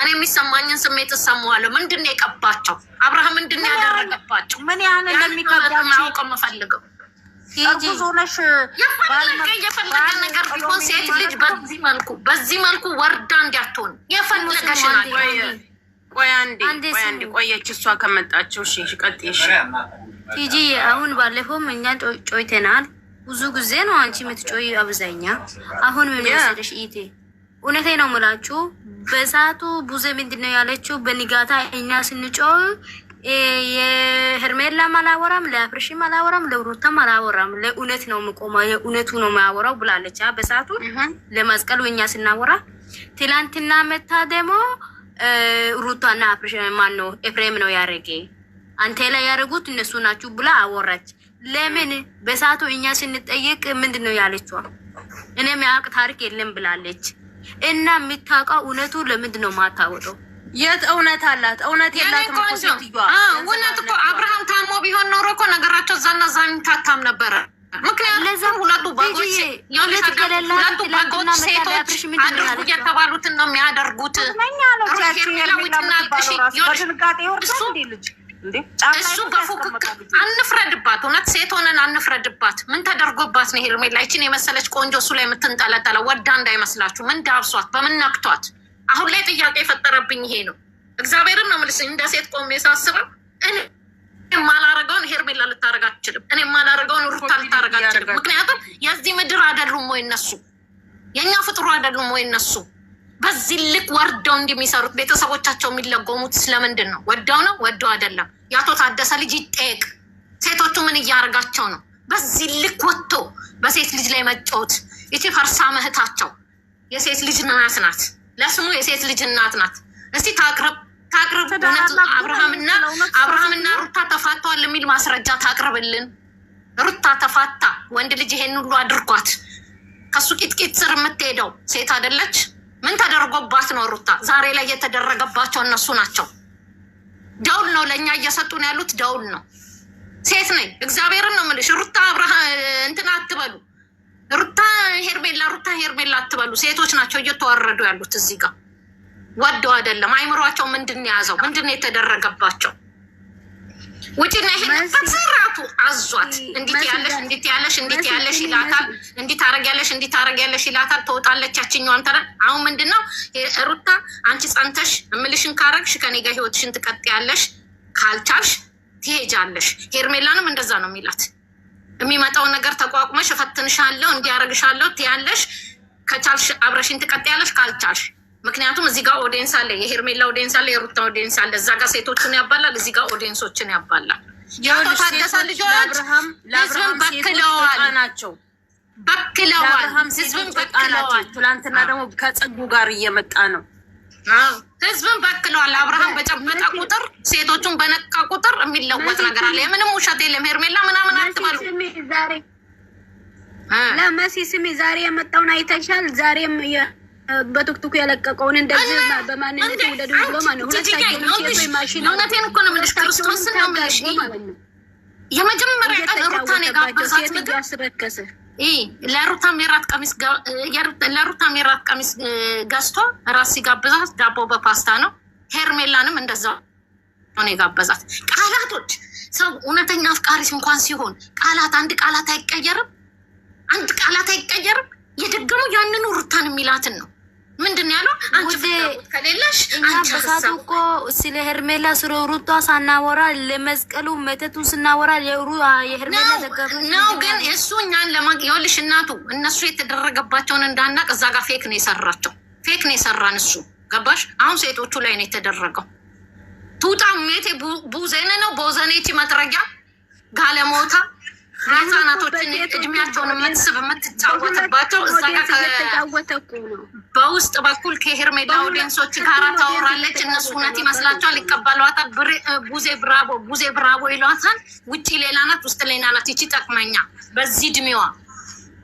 እኔ የሚሰማኝን ስሜት እሰማዋለሁ። ምንድን ነው የቀባቸው? አብርሃም ምንድን ነው ያደረገባቸው? ምን ያህል እንደሚከብዳቸው ማወቅ የምፈልገው የፈለገ ነገር ቢሆን ሴት ልጅ በዚህ መልኩ ወርዳ እንዲያትሆን የፈለገሽናል። ቆይ አንዴ ቆየች እሷ ከመጣቸው። እሺ ቀጥይሽ ቲጂ። አሁን ባለፈውም እኛ ጮይተናል። ብዙ ጊዜ ነው አንቺ የምትጮይ አብዛኛ። አሁን ምን ያሰደሽ ኢቴ? እውነቴ ነው የምላችሁ። በሰዓቱ ቡዜ ምንድን ነው ያለችው? በንጋታ እኛ ስንጮህ የሄርሜላም አላወራም፣ ለአፍርሽም አላወራም፣ ለሩታም አላወራም፣ ለእውነት ነው የምቆመው፣ የእውነቱ ነው የማወራው ብላለች። በሰዓቱ ለመስቀሉ እኛ ስናወራ፣ ትላንትና መታ ደግሞ ሩታና አፍርሽ ማን ነው ኤፍሬም ነው ያረገ አንተ ላይ ያደረጉት እነሱ ናችሁ ብላ አወራች። ለምን በሰዓቱ እኛ ስንጠየቅ ምንድን ነው ያለችው? እኔ የሚያውቅ ታሪክ የለም ብላለች። እና የምታውቀው እውነቱ ለምንድን ነው ማታወጣው? የት እውነት አላት? እውነት የላትም እኮ ሴትዮዋ። እውነት እኮ አብርሃም ታሞ ቢሆን ኖሮ እኮ ነገራቸው እዛና እዛ ታታም ነበረ። ምክንያቱም ሁለቱ በጎች ሴቶች አድርጉ የተባሉትን ነው የሚያደርጉት። እሱ በፉክክር አንፍረድባት። እውነት ሴት ሆነን አንፍረድባት። ምን ተደርጎባት ነው ሄርሜላ ይችን የመሰለች ቆንጆ እሱ ላይ የምትንጠለጠለው? ወዳ እንዳይመስላችሁ። ምን ዳብሷት? በምን ነክቷት? አሁን ላይ ጥያቄ የፈጠረብኝ ይሄ ነው። እግዚአብሔርን ነው የምልሽ። እንደ ሴት ቆሜ ሳስበው እኔ የማላረገውን ሄርሜላ ልታረግ አትችልም። እኔ የማላረገውን ሩታ ልታረግ አትችልም። ምክንያቱም የዚህ ምድር አይደሉም ወይ እነሱ? የእኛ ፍጥሩ አይደሉም ወይ እነሱ? በዚህ ልክ ወርደው እንደሚሰሩት ቤተሰቦቻቸው የሚለጎሙት ስለምንድን ነው? ወደው ነው? ወደው አይደለም። የአቶ ታደሰ ልጅ ይጠየቅ። ሴቶቹ ምን እያደረጋቸው ነው? በዚህ ልክ ወጥቶ በሴት ልጅ ላይ መጫወት። ይቺ ፈርሳ ምህታቸው የሴት ልጅ እናት ናት። ለስሙ የሴት ልጅ እናት ናት። እስቲ ታቅርብ። እውነት አብርሃምና ሩታ ተፋተዋል የሚል ማስረጃ ታቅርብልን። ሩታ ተፋታ፣ ወንድ ልጅ ይሄን ሁሉ አድርጓት ከሱ ቂጥቂጥ ስር የምትሄደው ሴት አይደለች? ምን ተደርጎባት ነው ሩታ? ዛሬ ላይ የተደረገባቸው እነሱ ናቸው። ደውል ነው ለእኛ እየሰጡን ያሉት፣ ደውል ነው። ሴት ነኝ እግዚአብሔርን ነው የምልሽ። ሩታ እንትን አትበሉ። ሩታ ሄርሜላ አትበሉ። ሴቶች ናቸው እየተዋረዱ ያሉት እዚህ ጋር። ወደው አይደለም። አይምሯቸው ምንድን ነው የያዘው? ምንድን ነው የተደረገባቸው? ውጭና ይሄ በስራቱ አዟት እንዲት ያለሽ ይላታል። እንዲት ታረጊያለሽ ይላታል። ትወጣለች። ያችኛዋን ተረ አሁን ምንድን ነው ሩታ አንቺ ጸንተሽ እምልሽን ካረግሽ ከኔ ጋር ህይወትሽን ትቀጥያለሽ፣ ካልቻልሽ ትሄጃለሽ። ሄርሜላንም እንደዛ ነው የሚላት። የሚመጣውን ነገር ተቋቁመሽ እፈትንሻለሁ፣ እንዲያረግሻለሁ ትያለሽ። ከቻልሽ አብረሽን ትቀጥያለሽ፣ ካልቻልሽ ምክንያቱም እዚህ ጋር ኦዲየንስ አለ። የሄርሜላ ኦዲየንስ አለ፣ የሩታ ኦዲየንስ አለ። እዛ ጋር ሴቶችን ያባላል፣ እዚህ ጋር ኦዲየንሶችን ያባላል። የአቶ ታደሰ ልጆች ህዝብን በክለዋል ናቸው። ህዝብን በክለዋል። ትላንትና ደግሞ ከጽጉ ጋር እየመጣ ነው። ህዝብን በክለዋል። አብርሃም በጨበጠ ቁጥር ሴቶቹን በነቃ ቁጥር የሚለወጥ ነገር አለ። የምንም ውሸት የለም። ሄርሜላ ምናምን አትበሉ። ለመሲ ስሚ፣ ዛሬ የመጣውን አይተሻል? ዛሬም በቱክቱክ የለቀቀውን እንደዚህ በማንነት ወደዱ ብሎ ማለት ነው። እውነቴን እኮ ነው የምልሽ። ክርስቶስን ነው የምልሽ። የመጀመሪያ ቀን ሩታን የጋበዛት ምግብ ያስረከሰ ለሩታም የራት ቀሚስ ገዝቶ ራስ ሲጋብዛት ዳቦ በፓስታ ነው። ሄርሜላንም እንደዛ ነው የጋበዛት። ቃላቶች ሰው እውነተኛ አፍቃሪስ እንኳን ሲሆን አንድ ቃላት አይቀየርም። የደገሙ ያንኑ ሩታን የሚላትን ነው። ምንድን ያለው? አንቺ ፍላጎት ከሌለሽ አንቺ ሀሳብ እኮ ስለ ሄርሜላ ስለ ሩታ ሳናወራ ለመስቀሉ መተቱ ስናወራ የሄርሜላ ደጋፊ ነው። ግን እሱ እኛን ይኸውልሽ እናቱ እነሱ የተደረገባቸውን እንዳናቅ እዛ ጋር ፌክ ነው የሰራን እሱ። ገባሽ? አሁን ሴቶቹ ላይ ነው የተደረገው። ቱጣ ሜቴ ቡዜነ ነው ቦዘኔቺ መጥረጊያ ጋለሞታ ህፃናቶችን እድሜያቸውን የምትጫወትባቸው እዛ ጋር በውስጥ በኩል ከሄርሜላ ኦዲየንሶች ጋር ታወራለች። እነሱ እውነት ይመስላቸዋል፣ ይቀበሏታል። ቡዜ ብራቦ ይሏታል። ውጭ ሌላ ናት፣ ውስጥ ሌላ ናት። ይቺ ጠቅመኛ በዚህ እድሜዋ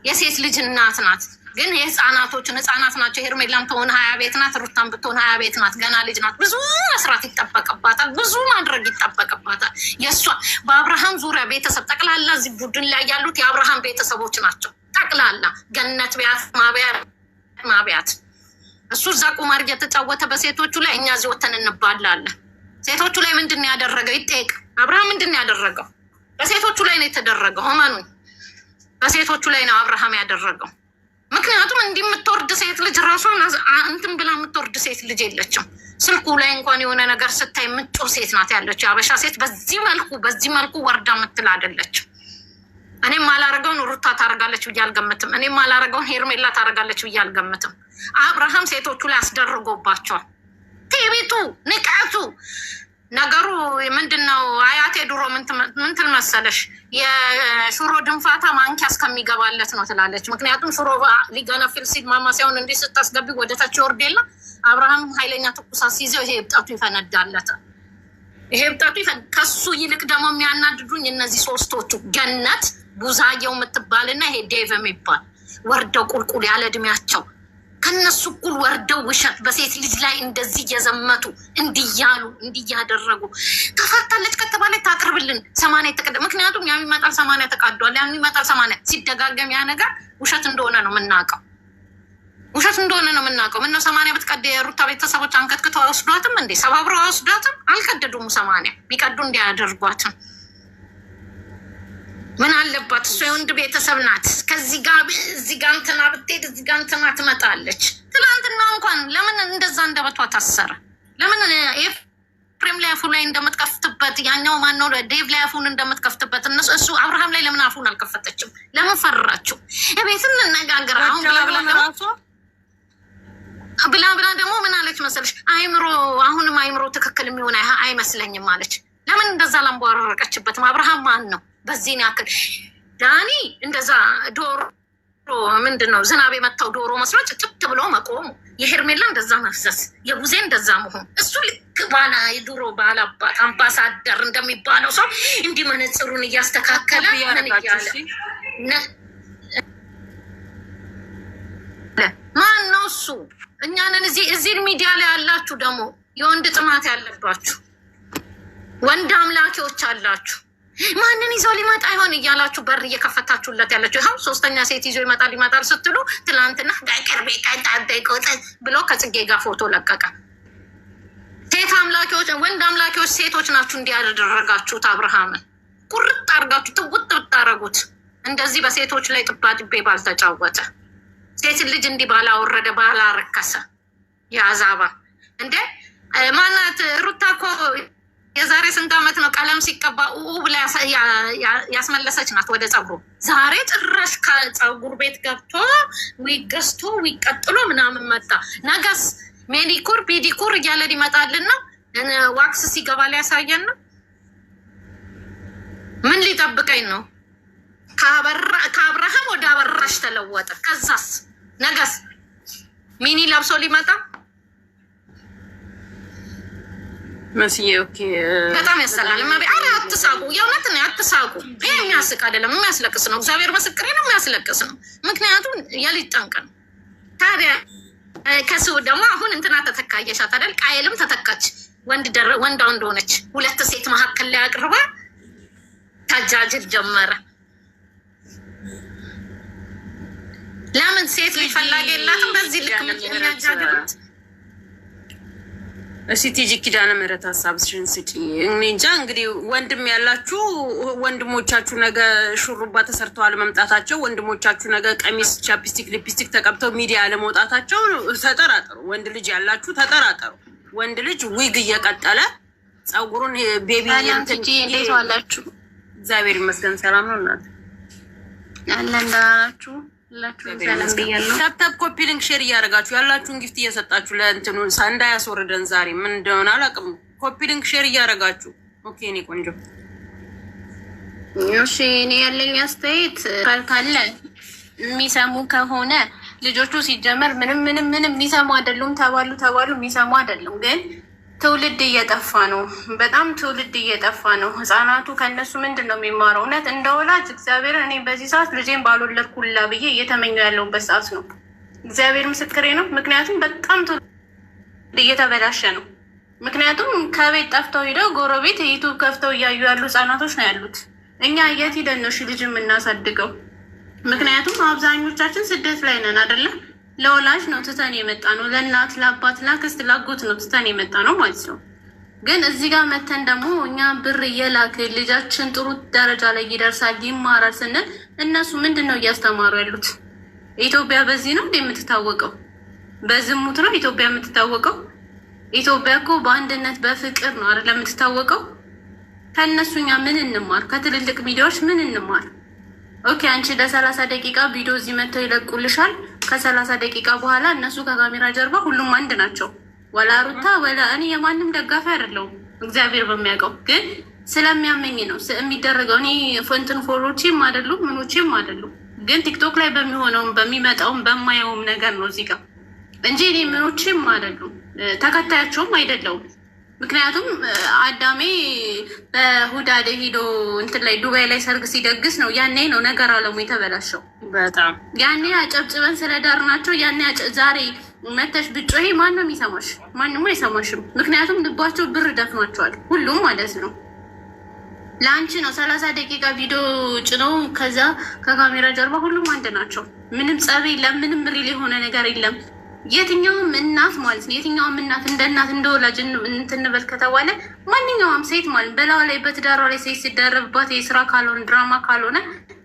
የሴት ልጅ እናት ናት። ግን ህፃናት ናቸው። ሄርሜላም ትሆን 20 ቤት ናት፣ ሩታም ብትሆን 20 ቤት ናት። ገና ልጅ ናት። ብዙ መስራት ይጠበቅባታል፣ ብዙ ማድረግ ይጠበቅባታል። የእሷ በአብርሃም ዙሪያ ቤተሰብ ጠቅላላ እዚህ ቡድን ላይ ያሉት የአብርሃም ቤተሰቦች ናቸው። ጠቅላላ ገነት ቢያት ማቢያት እሱ እዛ ቁማር እየተጫወተ በሴቶቹ ላይ፣ እኛ እዚህ ወተን እንባላለን። ሴቶቹ ላይ ምንድን ያደረገው ይጠየቅ። አብርሃም ምንድን ያደረገው? በሴቶቹ ላይ ነው የተደረገው። እመኑኝ፣ በሴቶቹ ላይ ነው አብርሃም ያደረገው። ምክንያቱም እንዲህ የምትወርድ ሴት ልጅ ራሷን እንትን ብላ የምትወርድ ሴት ልጅ የለችም። ስልኩ ላይ እንኳን የሆነ ነገር ስታይ ምጮ ሴት ናት ያለችው። የአበሻ ሴት በዚህ መልኩ ወርዳ የምትል አይደለችም። እኔም አላረገውን ሩታ ታረጋለች ብዬ አልገምትም። እኔም አላረገውን ሄርሜላ ታረጋለች ብዬ አልገምትም። አብርሃም ሴቶቹ ላይ አስደርጎባቸዋል። ቲቪቱ ንቀቱ ነገሩ ምንድን ነው? አያቴ ድሮ ምንትል መሰለሽ የሽሮ ድንፋታ ማንኪያ እስከሚገባለት ነው ትላለች። ምክንያቱም ሽሮ ሊገነፍል ሲል ማማሲያውን እንዲህ ስታስገቢ ወደታች ይወርድ የለ። አብርሃም ኃይለኛ ትኩሳት ሲይዘው ይሄ እብጠቱ ይፈነዳለታል። ይሄ እብጠቱ ከሱ ይልቅ ደግሞ የሚያናድዱኝ እነዚህ ሶስቶቹ ገነት ቡዛየው የምትባልና ይሄ ዴቭ የሚባል ወርደው ቁልቁል ያለ እድሜያቸው ከነሱ እኩል ወርደው ውሸት በሴት ልጅ ላይ እንደዚህ እየዘመቱ እንዲያሉ እንዲያደረጉ ተፋታለች ከተባለ ታቅርብልን 80 ተቀደ። ምክንያቱም ያም ይመጣል 80 ተቃዷል፣ ያም ይመጣል 80 ሲደጋገም ያ ነገር ውሸት እንደሆነ ነው የምናውቀው። ውሸት እንደሆነ ነው የምናውቀው። ምነው 80 ብትቀደ የሩታ ቤተሰቦች አንከትክተው አይወስዷትም እንዴ? ሰባብረው አይወስዷትም? አልቀደዱም። 80 ቢቀዱ እንዲያደርጓትም ምን አለባት? እሱ የወንድ ቤተሰብ ናት። ከዚህ ጋር እዚህ ጋር እንትና ብትሄድ እዚህ ጋር እንትና ትመጣለች። ትናንትና እንኳን ለምን እንደዛ እንደበቷ ታሰረ? ለምን ኤፍሬም ላይ አፉ ላይ እንደምትከፍትበት ያኛው ማነው ዴቭ ላይ አፉን እንደምትከፍትበት እሱ አብርሃም ላይ ለምን አፉን አልከፈተችም? ለምን ፈራችሁ? እቤት እንነጋገር አሁን ብላ ደግሞ ምን አለች መሰለሽ? አይምሮ አሁንም አይምሮ ትክክል የሚሆን አይመስለኝም አለች። ለምን እንደዛ ላንቧረቀችበትም? አብርሃም ማን ነው በዚህ ያክል? ዳኒ እንደዛ ዶሮ ምንድን ነው ዝናብ የመታው ዶሮ መስሎ ጭጭት ብሎ መቆሙ፣ የሄርሜላ እንደዛ መፍሰስ፣ የቡዜ እንደዛ መሆን፣ እሱ ልክ ባላ የድሮ ባላባት አምባሳደር እንደሚባለው ሰው እንዲህ መነጽሩን እያስተካከለ ምን እያለ ማን ነው እሱ? እኛንን እዚህ ሚዲያ ላይ ያላችሁ ደግሞ የወንድ ጥማት ያለባችሁ ወንድ አምላኪዎች አላችሁ። ማንን ይዘው ሊመጣ ይሆን እያላችሁ በር እየከፈታችሁለት ያላችሁ። ይኸው ሶስተኛ ሴት ይዞ ይመጣል ስትሉ ትላንትና በቅርቤ ቀጣበቆጥ ብሎ ከጽጌ ጋር ፎቶ ለቀቀ። ሴት አምላኪዎች፣ ወንድ አምላኪዎች ሴቶች ናችሁ እንዲያደረጋችሁት። አብርሃምን ቁርጥ አርጋችሁ ትውጥ ብታረጉት እንደዚህ በሴቶች ላይ ጥባጥቤ ባልተጫወተ ሴት ልጅ እንዲህ ባላወረደ ባላረከሰ የአዛባ እንደ ማናት ሩታ እኮ የዛሬ ስንት ዓመት ነው ቀለም ሲቀባ ብላ ያስመለሰች ናት ወደ ፀጉሩ። ዛሬ ጭራሽ ከፀጉር ቤት ገብቶ ገዝቶ ቀጥሎ ምናምን መጣ። ነገስ ሜዲኩር ፔዲኩር እያለ ሊመጣልን ነው። ዋክስ ሲገባ ሊያሳየን ነው። ምን ሊጠብቀኝ ነው? ከአብርሃም ወደ አበራሽ ተለወጠ። ከዛስ ነገስ ሚኒ ለብሶ ሊመጣ መስዬ ኦኬ። በጣም ያሰላል። አረ አትሳቁ፣ የእውነት ነው አትሳቁ። ይሄ የሚያስቅ አይደለም፣ የሚያስለቅስ ነው። እግዚአብሔር ምስክሬ ነው፣ የሚያስለቅስ ነው። ምክንያቱም የልጅ ጠንቅ ነው። ታዲያ ከሱ ደግሞ አሁን እንትና ተተካየሻት አይደል? ቃየልም ተተካች። ወንዳ እንደሆነች ሁለት ሴት መካከል ላይ አቅርባ ታጃጅል ጀመረ። ለምን ሴት ልጅ ፈላጊ የላትም? በዚህ ልክ የሚያጃግሩት እሺ ቲጂ ኪዳነ ምህረት ሀሳብሽን ስጪ። እኔ እንጃ እንግዲህ ወንድም ያላችሁ ወንድሞቻችሁ ነገ ሹሩባ ተሰርተዋል መምጣታቸው፣ ወንድሞቻችሁ ነገ ቀሚስ፣ ቻፕስቲክ፣ ሊፕስቲክ ተቀብተው ሚዲያ ለመውጣታቸው ተጠራጠሩ። ወንድ ልጅ ያላችሁ ተጠራጠሩ። ወንድ ልጅ ዊግ እየቀጠለ ፀጉሩን ቤቢ እንዴት ዋላችሁ? እግዚአብሔር ይመስገን ሰላም ነው። እናት ያለ እንዳላችሁ ታፕታፕ ኮፒ ሊንክ ሼር እያደረጋችሁ ያላችሁን ጊፍት እየሰጣችሁ ለእንትኑ እንዳያስወርደን ዛሬ ምን እንደሆነ አላውቅም። ኮፒ ሊንክ ሼር እያደረጋችሁ ኦኬ። እኔ ቆንጆ እሺ። እኔ ያለኝ አስተያየት ካለ የሚሰሙ ከሆነ ልጆቹ ሲጀመር ምንም የሚሰሙ አይደሉም። ተባሉ የሚሰሙ አይደሉም። ግን ትውልድ እየጠፋ ነው። በጣም ትውልድ እየጠፋ ነው። ህፃናቱ ከእነሱ ምንድን ነው የሚማረው? እውነት እንደ ወላጅ እግዚአብሔር እኔ በዚህ ሰዓት ልጄን ባልወለድኩላ ብዬ እየተመኘው ያለሁበት ሰዓት ነው። እግዚአብሔር ምስክሬ ነው። ምክንያቱም በጣም ትውልድ እየተበላሸ ነው። ምክንያቱም ከቤት ጠፍተው ሂደው ጎረቤት ዩቱብ ከፍተው እያዩ ያሉ ህፃናቶች ነው ያሉት። እኛ የት ሂደን ነው ልጅ የምናሳድገው? ምክንያቱም አብዛኞቻችን ስደት ላይ ነን አይደለም። ለወላጅ ነው ትተን የመጣ ነው። ለእናት ለአባት ለአክስት ላጎት ነው ትተን የመጣ ነው ማለት ነው። ግን እዚህ ጋር መተን ደግሞ እኛ ብር እየላክ ልጃችን ጥሩ ደረጃ ላይ ይደርሳል ይማራል ስንል እነሱ ምንድን ነው እያስተማሩ ያሉት? ኢትዮጵያ በዚህ ነው እንደ የምትታወቀው? በዝሙት ነው ኢትዮጵያ የምትታወቀው? ኢትዮጵያ እኮ በአንድነት በፍቅር ነው አይደል የምትታወቀው? ከእነሱ እኛ ምን እንማር? ከትልልቅ ሚዲያዎች ምን እንማር? ኦኬ አንቺ ለ30 ደቂቃ ቪዲዮ እዚህ መጥተው ይለቁልሻል። ከ30 ደቂቃ በኋላ እነሱ ከካሜራ ጀርባ ሁሉም አንድ ናቸው። ወላ ሩታ ወላ እኔ የማንም ደጋፊ አይደለሁም እግዚአብሔር በሚያውቀው፣ ግን ስለሚያመኝ ነው የሚደረገው። እኔ ፎንትን ፎሮቼም አይደሉም ምኖቼም አይደሉም፣ ግን ቲክቶክ ላይ በሚሆነውም በሚመጣውም በማየውም ነገር ነው እዚህ ጋር እንጂ እኔ ምኖቼም አይደሉም ተከታያቸውም አይደለውም። ምክንያቱም አዳሜ በሁዳዴ ሂዶ እንትን ላይ ዱባይ ላይ ሰርግ ሲደግስ ነው ያኔ ነው ነገር አለሙ የተበላሸው። በጣም ያኔ አጨብጭበን ስለዳር ናቸው። ያኔ ዛሬ መተሽ ብጮሄ ማንም ይሰማሽ? ማንም አይሰማሽም። ምክንያቱም ልባቸው ብር ደፍኗቸዋል ሁሉም ማለት ነው። ለአንቺ ነው 30 ደቂቃ ቪዲዮ ጭነው ከዛ ከካሜራ ጀርባ ሁሉም አንድ ናቸው። ምንም ጸብ የለም፣ ምንም ሪል የሆነ ነገር የለም። የትኛውም እናት ማለት ነው የትኛውም እናት እንደ እናት እንደ ወላጅ እንትንበል ከተባለ ማንኛውም ሴት ማለት በላዋ ላይ በትዳሯ ላይ ሴት ሲደረብባት የስራ ካልሆነ ድራማ ካልሆነ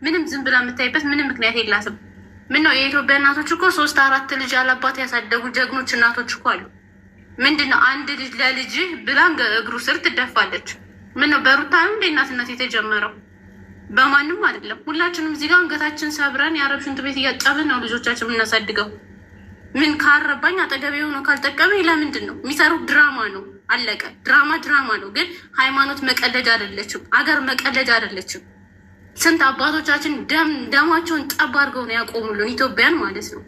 ምንም ዝም ብላ የምታይበት ምንም ምክንያት የላትም። ምን ነው የኢትዮጵያ እናቶች እኮ 3-4 ልጅ አላባት ያሳደጉ ጀግኖች እናቶች እኮ አሉ። ምንድን ነው አንድ ልጅ ለልጅ ብላ እግሩ ስር ትደፋለች። ምን ነው በሩታ ነው እንደ እናትነት የተጀመረው? በማንም አይደለም። ሁላችንም እዚህ ጋር አንገታችን ሰብረን የአረብ ሽንት ቤት እያጫብን ነው ልጆቻችን የምናሳድገው። ምን ካረባኝ አጠገቤ ሆኖ ካልጠቀመኝ ለምንድን ነው የሚሰሩት? ድራማ ነው አለቀ። ድራማ ነው። ግን ሃይማኖት መቀለጃ አይደለችም። አገር መቀለጃ አይደለችም። ስንት አባቶቻችን ደማቸውን ጠብ አድርገው ነው ያቆሙልን ኢትዮጵያን ማለት ነው።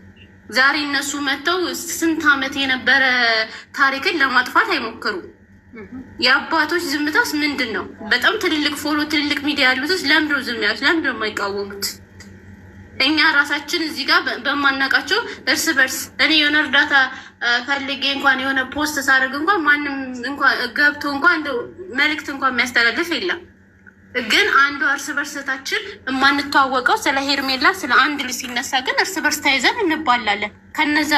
ዛሬ እነሱ መጥተው ስንት ዓመት የነበረ ታሪክን ለማጥፋት አይሞክሩም። የአባቶች ዝምታስ ምንድን ነው? በጣም ትልልቅ ፎሎ ትልልቅ ሚዲያ ያሉትስ ለምንድነው ዝም ያሉት? ለምንድነው የማይቃወሙት? እኛ ራሳችን እዚህ ጋር በማናቃቸው እርስ በርስ እኔ የሆነ እርዳታ ፈልጌ እንኳን የሆነ ፖስት ሳደርግ እንኳን ማንም እንኳን ገብቶ እንኳን መልዕክት እንኳን የሚያስተላልፍ የለም። ግን አንዱ እርስ በርሰታችን የማንተዋወቀው ስለ ሄርሜላ ስለ አንድ ልጅ ሲነሳ ግን እርስ በርስ ተይዘን እንባላለን ከነዛ